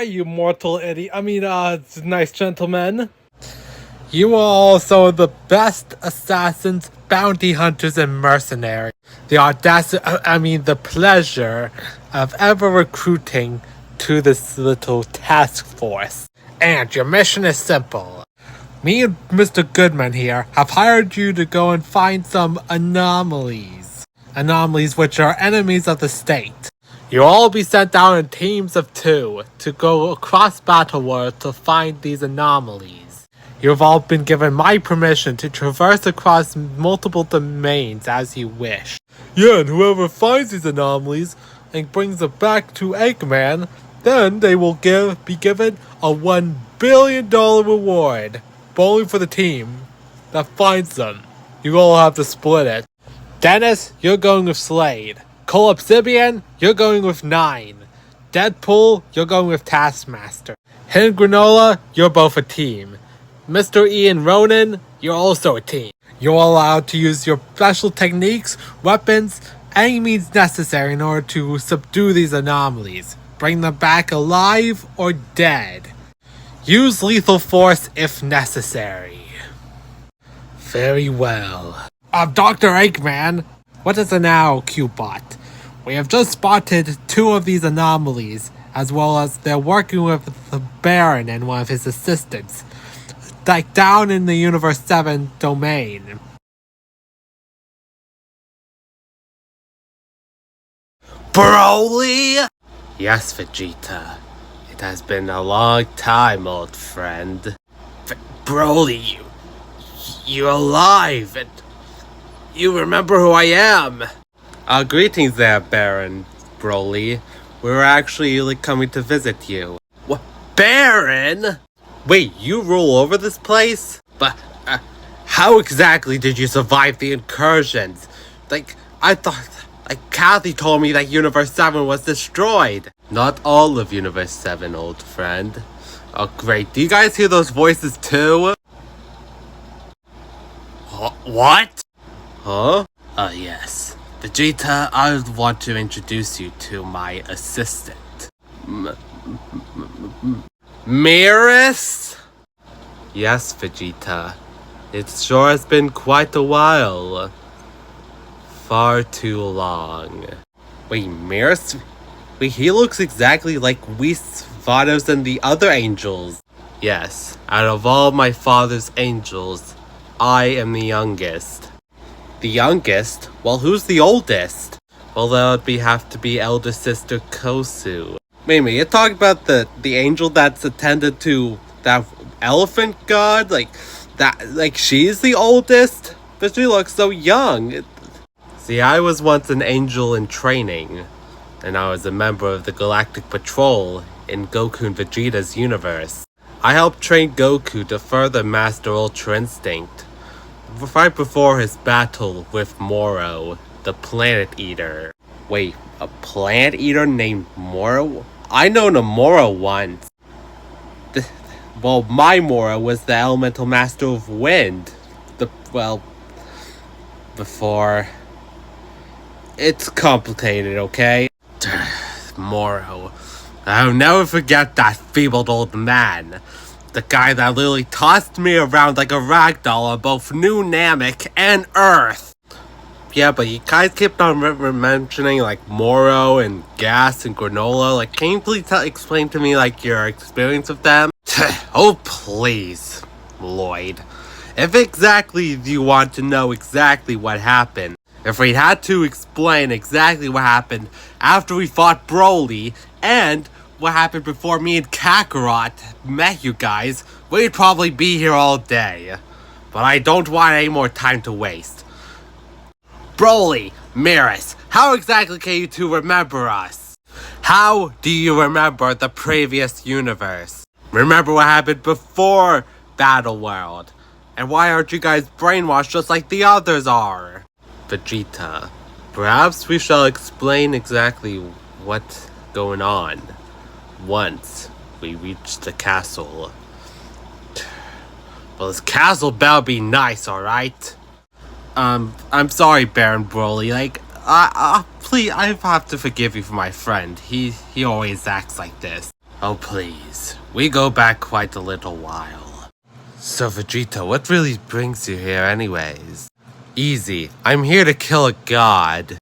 you mortal idiot. Nice gentlemen. You are also the best assassins, bounty hunters, and mercenaries. The pleasure of ever recruiting to this little task force. And your mission is simple. Me and Mr. Goodman here have hired you to go and find some anomalies. Anomalies which are enemies of the state. You'll all be sent out in teams of 2 to go across Battleworld to find these anomalies. You've all been given my permission to traverse across multiple domains as you wish. Yeah, and whoever finds these anomalies and brings them back to Eggman, then they will be given a $1 billion reward. But only for the team that finds them. You all have to split it. Dennis, you're going with Slade. Cole Obsidian, you're going with 9. Deadpool, you're going with Taskmaster. Hen Granola, you're both a team. Mr. Ian Ronan, you're also a team. You're allowed to use your special techniques, weapons, any means necessary in order to subdue these anomalies. Bring them back alive or dead. Use lethal force if necessary. Very well. Dr. Eggman, what is it now, Q-Bot? We have just spotted 2 of these anomalies, as well as they're working with the Baron and one of his assistants, like down in the Universe 7 domain. Broly? Yes, Vegeta. It has been a long time, old friend. Broly, you're alive, and you remember who I am. Greetings there, Baron Broly. We were actually coming to visit you. What, Baron? Wait, you rule over this place? But, how exactly did you survive the incursions? I thought... Kathy told me that Universe 7 was destroyed. Not all of Universe 7, old friend. Oh, great. Do you guys hear those voices too? What? Huh? Yes. Vegeta, I want to introduce you to my assistant. Miris? Yes, Vegeta. It sure has been quite a while. Far too long. Wait, Miris? Wait, he looks exactly like Whis, Vados, and the other angels. Yes, out of all my father's angels, I am the youngest. The youngest? Well, who's the oldest? Well, that would have to be elder sister Kosu. Wait, you're talking about the angel that's attended to that elephant god? She's the oldest? But she looks so young. See, I was once an angel in training, and I was a member of the Galactic Patrol in Goku and Vegeta's universe. I helped train Goku to further master Ultra Instinct, right before his battle with Moro, the Planet Eater. Wait, a Planet Eater named Moro? I known a Moro once. My Moro was the Elemental Master of Wind. Before... It's complicated, okay? Moro. I'll never forget that feeble old man. The guy that literally tossed me around like a ragdoll on both New Namek and Earth. Yeah, but you guys kept on mentioning Moro and Gas and Granola. Can you please explain to me your experience with them? Oh, please, Lloyd. If exactly you want to know exactly what happened, if we had to explain exactly what happened after we fought Broly, and what happened before me and Kakarot met you guys, we'd probably be here all day. But I don't want any more time to waste. Broly, Miris, how exactly can you two remember us? How do you remember the previous universe? Remember what happened before Battleworld? And why aren't you guys brainwashed just like the others are? Vegeta, perhaps we shall explain exactly what's going on once we reach the castle. Well, this castle better be nice, alright? I'm sorry, Baron Broly, please, I have to forgive you for my friend. He always acts like this. Oh please, we go back quite a little while. So Vegeta, what really brings you here anyways? Easy, I'm here to kill a god.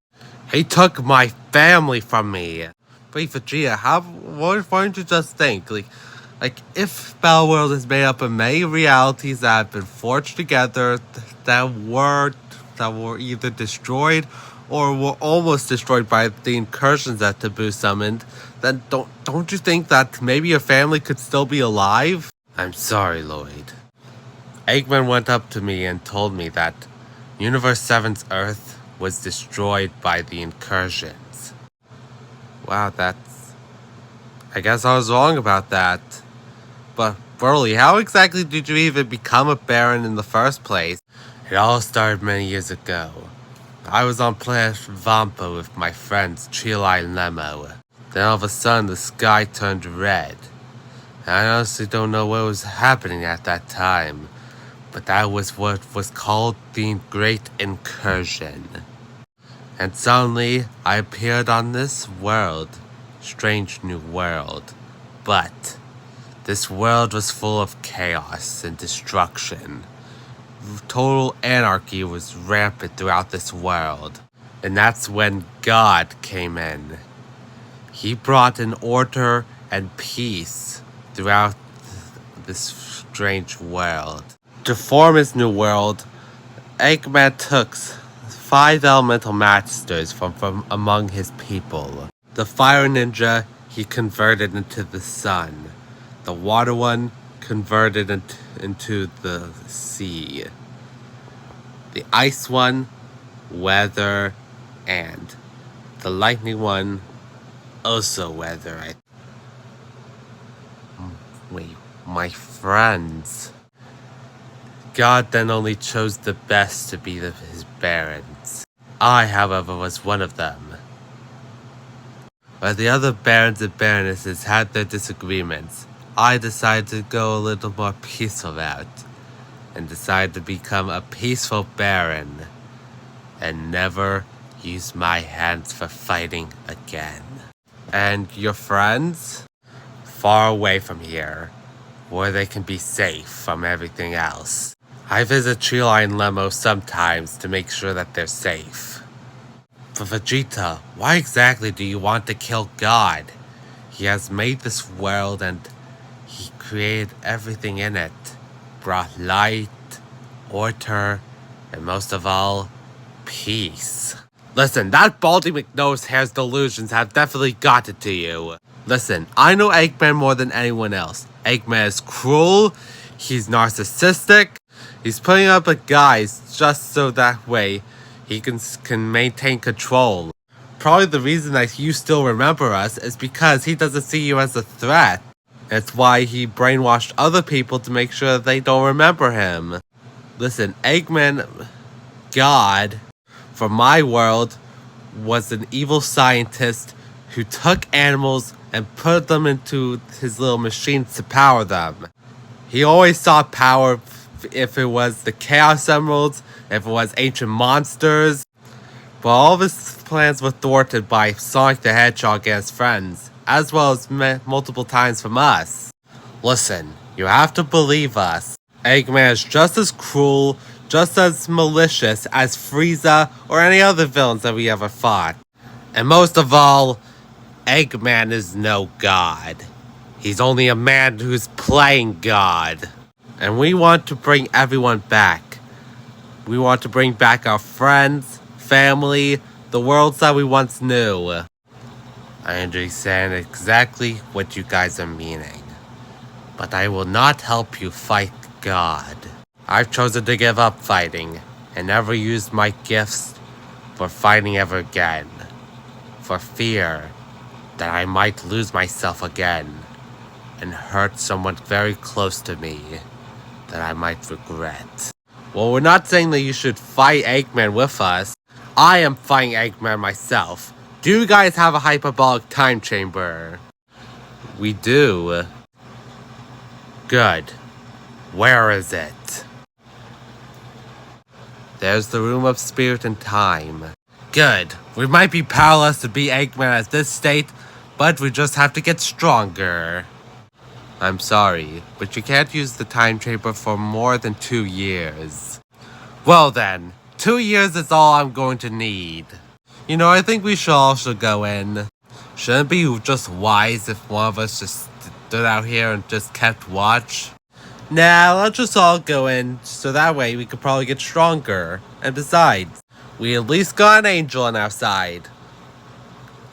He took my family from me. Wait, Vegeta, why don't you just think, like if Battleworld is made up of many realities that have been forged together, that were either destroyed or were almost destroyed by the incursions that Taboo summoned, then don't you think that maybe your family could still be alive? I'm sorry, Lloyd. Eggman went up to me and told me that Universe 7's Earth was destroyed by the incursions. Wow, I guess I was wrong about that. But, Broly, how exactly did you even become a Baron in the first place? It all started many years ago. I was on planet Vampa with my friends Chilai and Lemo. Then all of a sudden the sky turned red. I honestly don't know what was happening at that time, but that was what was called the Great Incursion. And suddenly I appeared on this world, strange new world, but this world was full of chaos and destruction. Total anarchy was rampant throughout this world, and that's when God came in. He brought an order and peace throughout this strange world. To form his new world, Eggman took 5 elemental masters from among his people. The fire ninja he converted into the sun. The water one converted into the sea. The ice one, weather, and the lightning one, also weather. Wait, my friends. God then only chose the best to be his barons. I, however, was one of them. While the other barons and baronesses had their disagreements, I decided to go a little more peaceful route, and decided to become a peaceful baron, and never use my hands for fighting again. And your friends? Far away from here, where they can be safe from everything else. I visit Chilai and Lemo sometimes to make sure that they're safe. But Vegeta, why exactly do you want to kill God? He has made this world and he created everything in it. Brought light, order, and most of all, peace. Listen, that Baldy McNose hair's delusions have definitely got it to you. Listen, I know Eggman more than anyone else. Eggman is cruel, he's narcissistic, he's putting up a guise just so that way he can maintain control. Probably the reason that you still remember us is because he doesn't see you as a threat. That's why he brainwashed other people to make sure they don't remember him. Listen, Eggman, God, from my world, was an evil scientist who took animals and put them into his little machines to power them. He always saw power if it was the Chaos Emeralds, if it was ancient monsters. But all of his plans were thwarted by Sonic the Hedgehog and his friends, as well as multiple times from us. Listen, you have to believe us. Eggman is just as cruel, just as malicious as Frieza or any other villains that we ever fought. And most of all, Eggman is no god. He's only a man who's playing God. And we want to bring everyone back. We want to bring back our friends, family, the worlds that we once knew. I understand exactly what you guys are meaning. But I will not help you fight God. I've chosen to give up fighting and never use my gifts for fighting ever again. For fear that I might lose myself again and hurt someone very close to me that I might regret. Well, we're not saying that you should fight Eggman with us. I am fighting Eggman myself. Do you guys have a hyperbolic time chamber? We do. Good. Where is it? There's the room of spirit and time. Good. We might be powerless to beat Eggman at this state, but we just have to get stronger. I'm sorry, but you can't use the time chamber for more than 2 years. Well then, 2 years is all I'm going to need. You know, I think we should also go in. Shouldn't it be just wise if one of us just stood out here and just kept watch? Nah, let's just all go in, so that way we could probably get stronger. And besides, we at least got an angel on our side.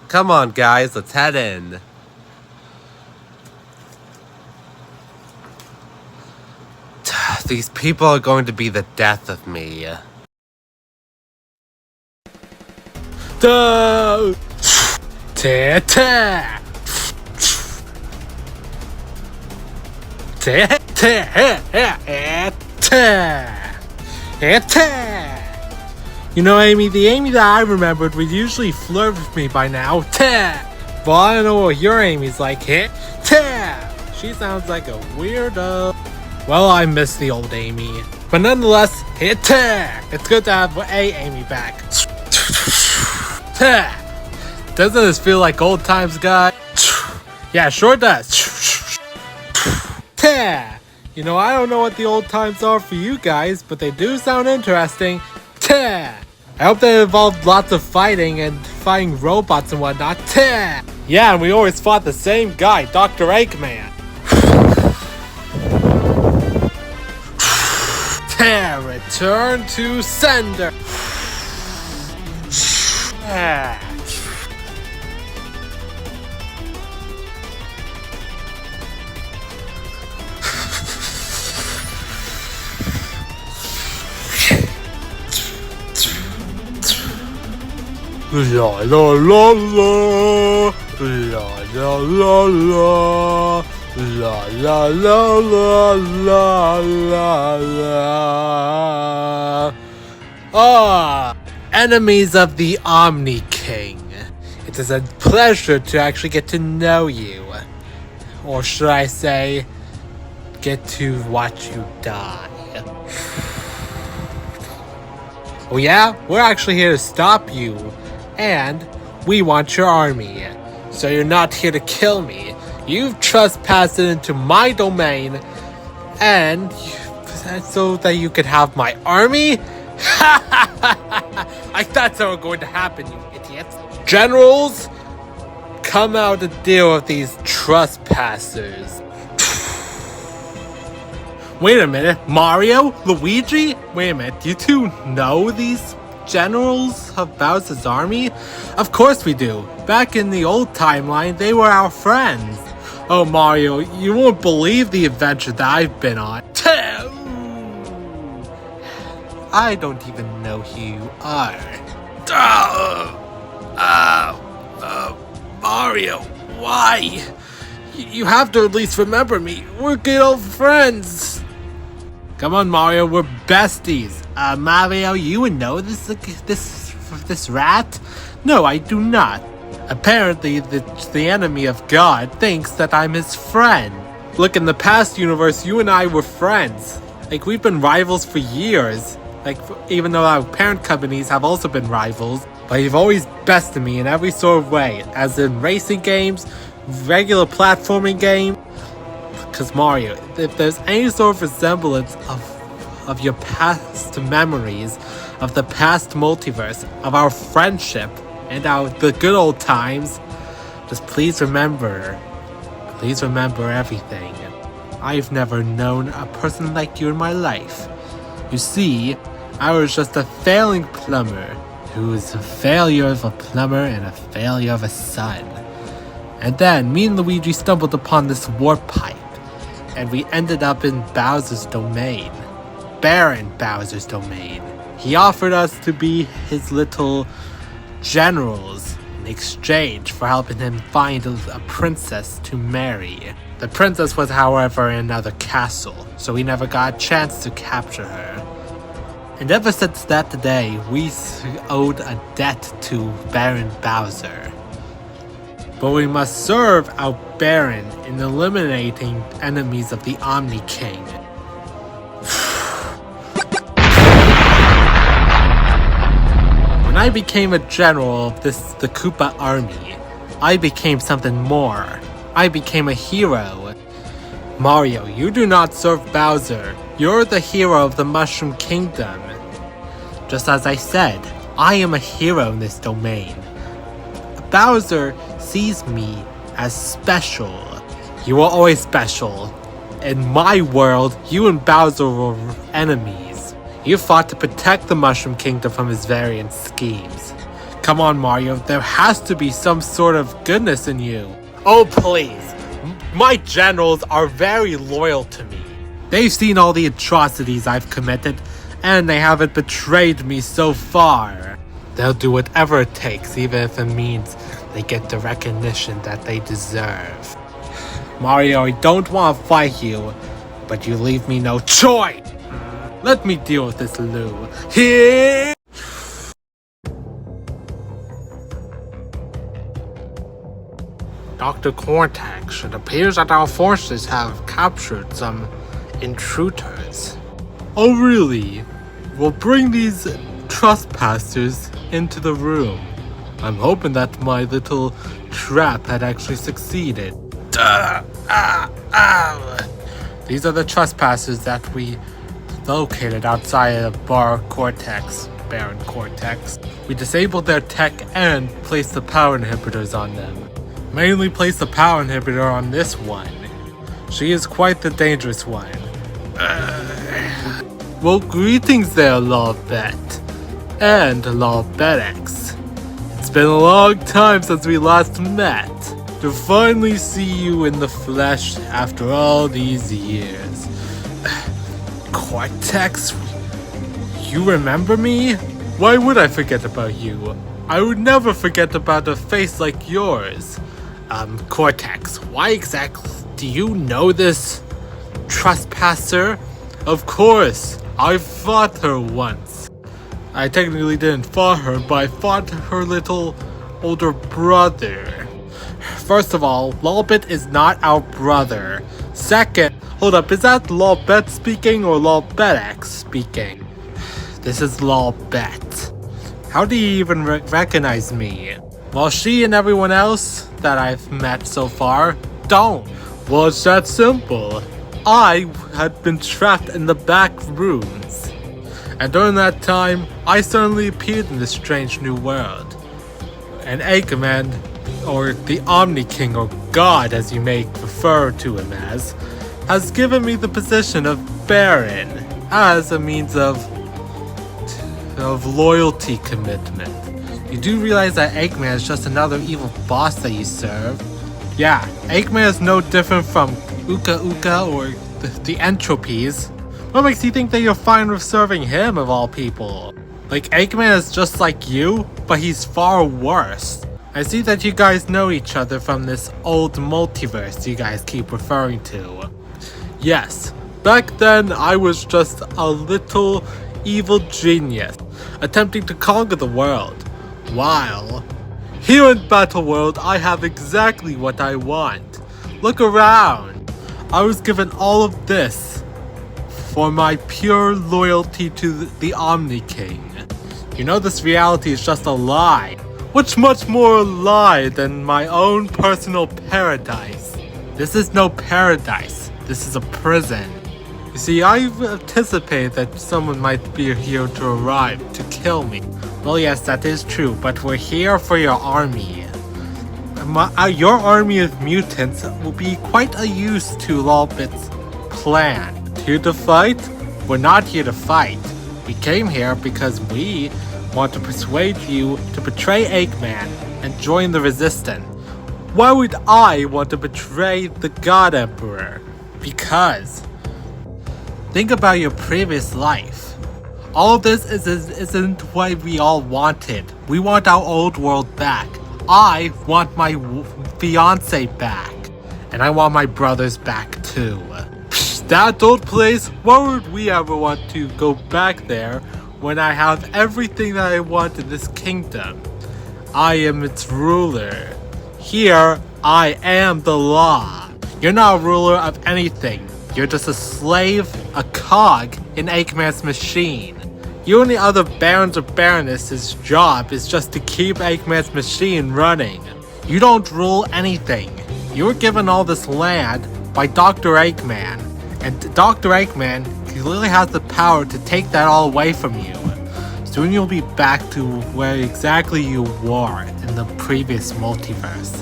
Come on guys, let's head in. These people are going to be the death of me. Duh! Ta-ta! You know, Amy, the Amy that I remembered would usually flirt with me by now. Well, I don't know what your Amy's like. She sounds like a weirdo. Well, I miss the old Amy. But nonetheless, it's good to have a Amy back. Doesn't this feel like old times, guy? Yeah, sure does. You know, I don't know what the old times are for you guys, but they do sound interesting. I hope they involved lots of fighting and fighting robots and whatnot. Yeah, and we always fought the same guy, Dr. Eggman. Return to sender. La la la la, la la la la, la la la la la la. Ah, enemies of the Omni King. It is a pleasure to actually get to know you, or should I say, get to watch you die. Oh yeah, we're actually here to stop you. And we want your army. So you're not here to kill me. You've trespassed into my domain. And so that you could have my army? I thought that was going to happen, you idiots. Generals, come out to deal with these trespassers. Wait a minute, Mario? Luigi? Wait a minute, do you two know these generals of Bowser's army? Of course we do. Back in the old timeline, they were our friends. Oh Mario, you won't believe the adventure that I've been on. I don't even know who you are. Mario, why? You have to at least remember me. We're good old friends. Come on, Mario, we're besties. Mario, you would know this rat? No, I do not. Apparently, the enemy of God thinks that I'm his friend. Look, in the past universe, you and I were friends. Like, we've been rivals for years. Like, even though our parent companies have also been rivals. But you've always bested me in every sort of way. As in racing games, regular platforming game. Because Mario, if there's any sort of resemblance of your past memories, of the past multiverse, of our friendship, and the good old times, just please remember everything. I've never known a person like you in my life. You see, I was just a failing plumber, who was a failure of a plumber and a failure of a son. And then me and Luigi stumbled upon this warp pipe, and we ended up in Bowser's domain. Baron Bowser's domain. He offered us to be his little generals in exchange for helping him find a princess to marry. The princess was, however, in another castle, so we never got a chance to capture her. And ever since that day, we owed a debt to Baron Bowser. But we must serve our Baron in eliminating enemies of the Omni King. When I became a general of the Koopa army, I became something more. I became a hero. Mario, you do not serve Bowser. You're the hero of the Mushroom Kingdom. Just as I said, I am a hero in this domain. Bowser sees me as special. You are always special. In my world, you and Bowser were enemies. You fought to protect the Mushroom Kingdom from his variant schemes. Come on, Mario, there has to be some sort of goodness in you. Oh, please. My generals are very loyal to me. They've seen all the atrocities I've committed, and they haven't betrayed me so far. They'll do whatever it takes, even if it means they get the recognition that they deserve. Mario, I don't want to fight you, but you leave me no choice. Let me deal with this, Lou. Here! Dr. Cortex, it appears that our forces have captured some intruders. Oh really? We'll bring these trespassers into the room. I'm hoping that my little trap had actually succeeded. These are the trespassers that we located outside of Baron Cortex. We disabled their tech and placed the power inhibitors on them. Mainly place the power inhibitor on this one. She is quite the dangerous one. Well, greetings there, Lolbit. And Lolbitex. It's been a long time since we last met. To finally see you in the flesh after all these years. Cortex? You remember me? Why would I forget about you? I would never forget about a face like yours. Cortex, why exactly do you know this trespasser? Of course, I fought her once. I technically didn't fight her, but I fought her little older brother. First of all, Lolbit is not our brother. Second, hold up, is that Lolbit speaking or Lolbitex speaking? This is Lolbit. How do you even recognize me? Well, she and everyone else that I've met so far don't. Well, it's that simple. I had been trapped in the back rooms. And during that time, I suddenly appeared in this strange new world. And Eggman, or the Omni King, or God as you may refer to him as, has given me the position of Baron as a means of loyalty commitment. You do realize that Eggman is just another evil boss that you serve? Yeah, Eggman is no different from Uka Uka or the Entropies. What makes you think that you're fine with serving him of all people? Like, Eggman is just like you, but he's far worse. I see that you guys know each other from this old multiverse you guys keep referring to. Yes, back then I was just a little evil genius, attempting to conquer the world. While here in Battleworld, I have exactly what I want. Look around. I was given all of this for my pure loyalty to the Omni King. You know this reality is just a lie. What's much more a lie than my own personal paradise? This is no paradise. This is a prison. You see, I anticipated that someone might be here to arrive to kill me. Well, yes, that is true, but we're here for your army. Your army of mutants will be quite a use to Lolbit's plan. Here to fight? We're not here to fight. We came here because we want to persuade you to betray Eggman and join the Resistance. Why would I want to betray the God Emperor? Because think about your previous life. All of this isn't what we all wanted. We want our old world back. I want my fiance back. And I want my brothers back too. Psh, that old place? Why would we ever want to go back there when I have everything that I want in this kingdom? I am its ruler. Here, I am the law. You're not a ruler of anything. You're just a slave, a cog in Eggman's machine. You and the other barons or baronesses' job is just to keep Eggman's machine running. You don't rule anything. You were given all this land by Dr. Eggman. And Dr. Eggman clearly has the power to take that all away from you. Soon you'll be back to where exactly you were in the previous multiverse.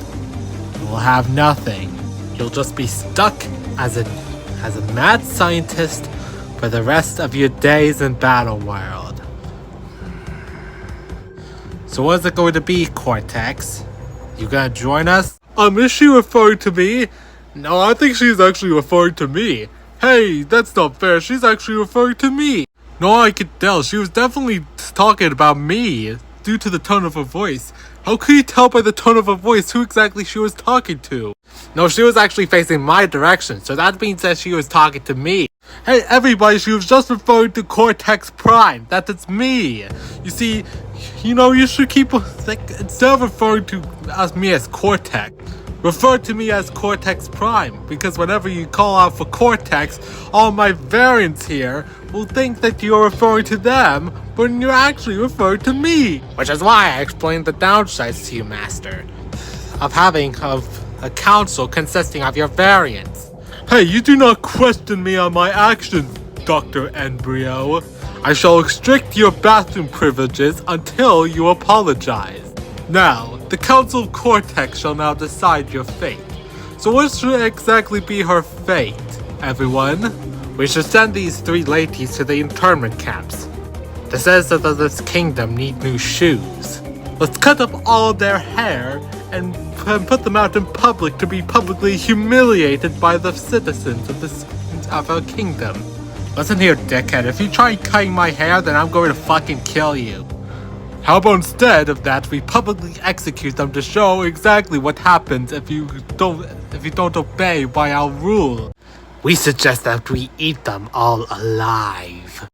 You will have nothing. You'll just be stuck as a mad scientist for the rest of your days in Battleworld. So what is it going to be, Cortex? You gonna join us? Is she referring to me? No, I think she's actually referring to me. Hey, that's not fair. She's actually referring to me. No, I could tell. She was definitely talking about me due to the tone of her voice. How could you tell by the tone of her voice who exactly she was talking to? No, she was actually facing my direction, so that means that she was talking to me. Hey, everybody, she was just referring to Cortex Prime. That is me. You see, you should keep, instead of referring to me as Cortex, refer to me as Cortex Prime, because whenever you call out for Cortex, all my variants here will think that you're referring to them, but you're actually referring to me. Which is why I explained the downsides to you, Master, of having a council consisting of your variants. Hey, you do not question me on my actions, Dr. Embryo. I shall restrict your bathroom privileges until you apologize. Now, the Council of Cortex shall now decide your fate. So what should exactly be her fate, everyone? We should send these 3 ladies to the internment camps. The citizens of this kingdom need new shoes. Let's cut up all their hair and put them out in public to be publicly humiliated by the citizens of our kingdom. Listen here, dickhead. If you try cutting my hair, then I'm going to fucking kill you. How about instead of that, we publicly execute them to show exactly what happens if you don't obey by our rule. We suggest that we eat them all alive.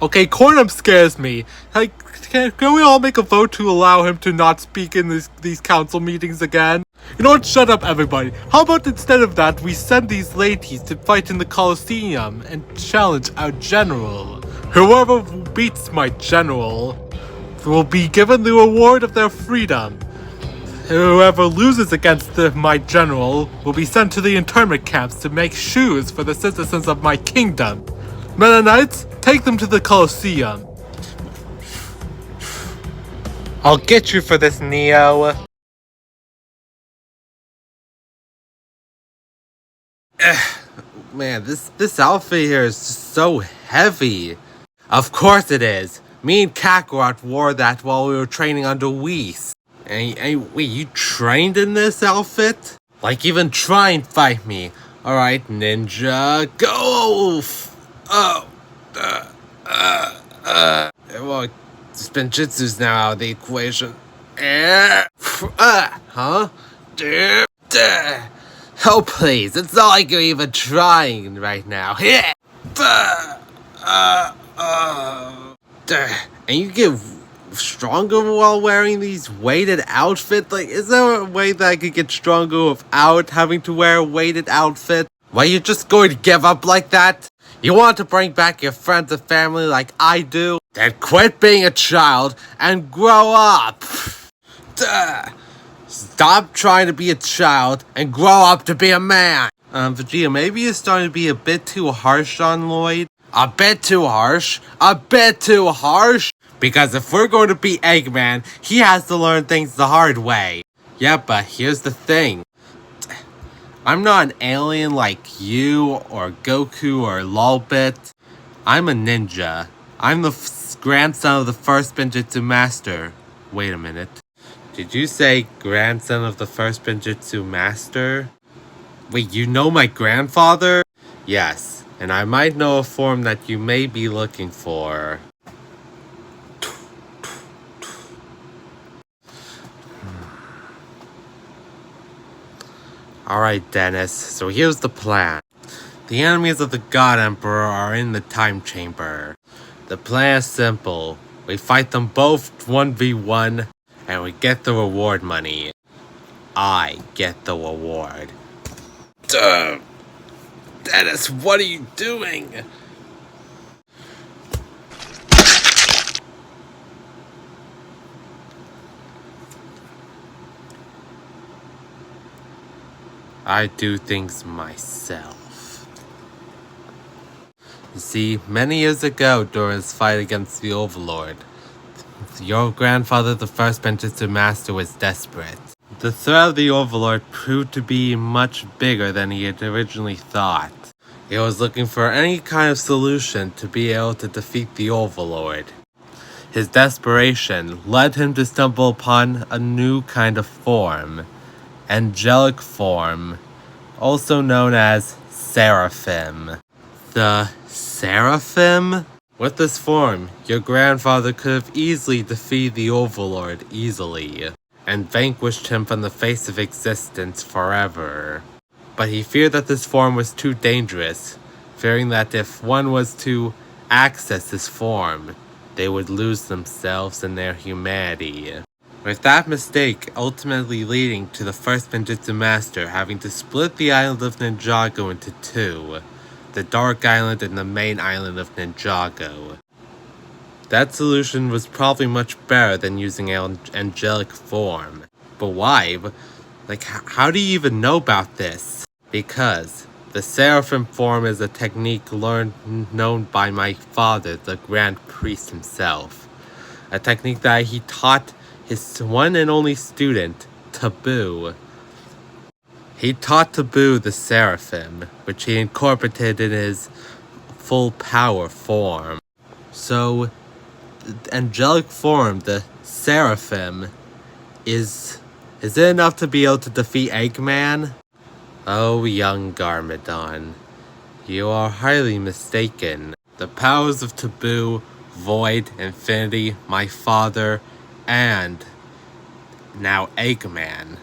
Okay, Cornum scares me. Like, can we all make a vote to allow him to not speak in these council meetings again? You know what? Shut up, everybody. How about instead of that, we send these ladies to fight in the Colosseum and challenge our general. Whoever beats my general will be given the reward of their freedom. Whoever loses against my general will be sent to the internment camps to make shoes for the citizens of my kingdom. Mennonites, take them to the Colosseum. I'll get you for this, Neo. Man, this outfit here is just so heavy. Of course it is. Me and Kakarot wore that while we were training under Whis. And wait, you trained in this outfit? Like, even try and fight me. Alright, ninja, go! Well, Spinjitsu's now out of the equation. Huh? Oh, please, it's not like you're even trying right now. And you get stronger while wearing these weighted outfits? Like, is there a way that I could get stronger without having to wear a weighted outfit? Why, you're just going to give up like that? You want to bring back your friends and family like I do? Then quit being a child and grow up! Stop trying to be a child and grow up to be a man! Vegeta, maybe you're starting to be a bit too harsh on Lloyd. A bit too harsh? A bit too harsh? Because if we're going to beat Eggman, he has to learn things the hard way. Yeah, but here's the thing. I'm not an alien like you, or Goku, or Lolbit. I'm a ninja. I'm the grandson of the first Spinjitzu master. Wait a minute. Did you say grandson of the first Spinjitzu master? Wait, you know my grandfather? Yes, and I might know a form that you may be looking for. Alright, Dennis, so here's the plan. The enemies of the God Emperor are in the time chamber. The plan is simple. We fight them both 1v1, and we get the reward money. I get the reward. Dennis, what are you doing? I do things myself. You see, many years ago during his fight against the Overlord, your grandfather, the first Benjitsu Master, was desperate. The threat of the Overlord proved to be much bigger than he had originally thought. He was looking for any kind of solution to be able to defeat the Overlord. His desperation led him to stumble upon a new kind of form, angelic form, also known as Seraphim. The Seraphim? With this form, your grandfather could have easily defeated the Overlord and vanquished him from the face of existence forever. But he feared that this form was too dangerous, fearing that if one was to access this form, they would lose themselves and their humanity. With that mistake ultimately leading to the first Ninjitsu Master having to split the island of Ninjago into two, the Dark Island and the main island of Ninjago. That solution was probably much better than using an angelic form. But why? How do you even know about this? Because the Seraphim form is a technique known by my father, the Grand Priest himself. A technique that he taught his one and only student, Taboo. He taught Taboo the Seraphim, which he incorporated in his full power form. So, the angelic form, the Seraphim, is it enough to be able to defeat Eggman? Oh, young Garmadon, you are highly mistaken. The powers of Taboo, Void, Infinity, my father, and now Eggman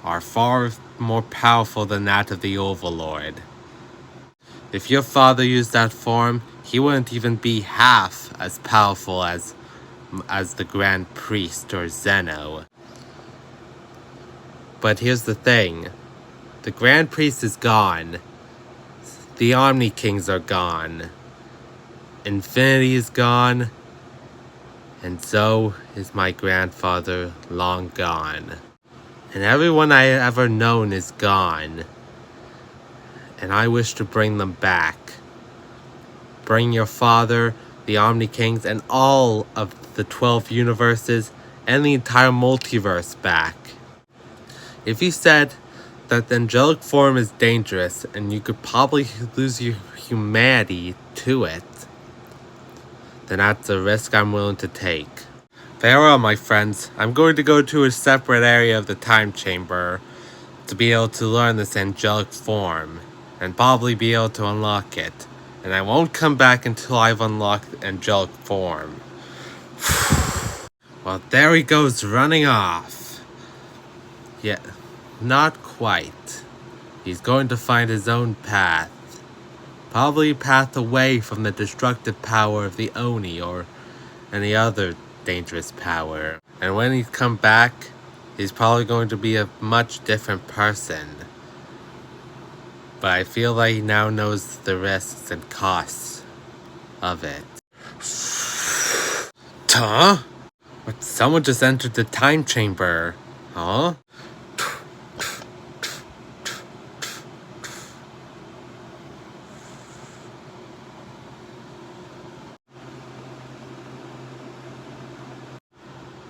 are far more powerful than that of the Overlord. If your father used that form, he wouldn't even be half as powerful as the Grand Priest or Zeno. But here's the thing. The Grand Priest is gone. The Omni Kings are gone. Infinity is gone. And so is my grandfather long gone. And everyone I have ever known is gone. And I wish to bring them back. Bring your father, the Omni Kings, and all of the 12 universes and the entire multiverse back. If you said that the angelic form is dangerous and you could probably lose your humanity to it, then that's a risk I'm willing to take. Farewell, my friends. I'm going to go to a separate area of the time chamber to be able to learn this angelic form and probably be able to unlock it. And I won't come back until I've unlocked the angelic form. Well, there he goes running off. Yeah, not quite. He's going to find his own path. Probably a path away from the destructive power of the Oni or any other dangerous power. And when he's come back, he's probably going to be a much different person. But I feel like he now knows the risks and costs of it. Huh? What? Someone just entered the time chamber. Huh?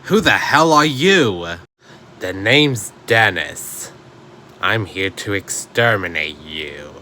Who the hell are you? The name's Dennis. I'm here to exterminate you.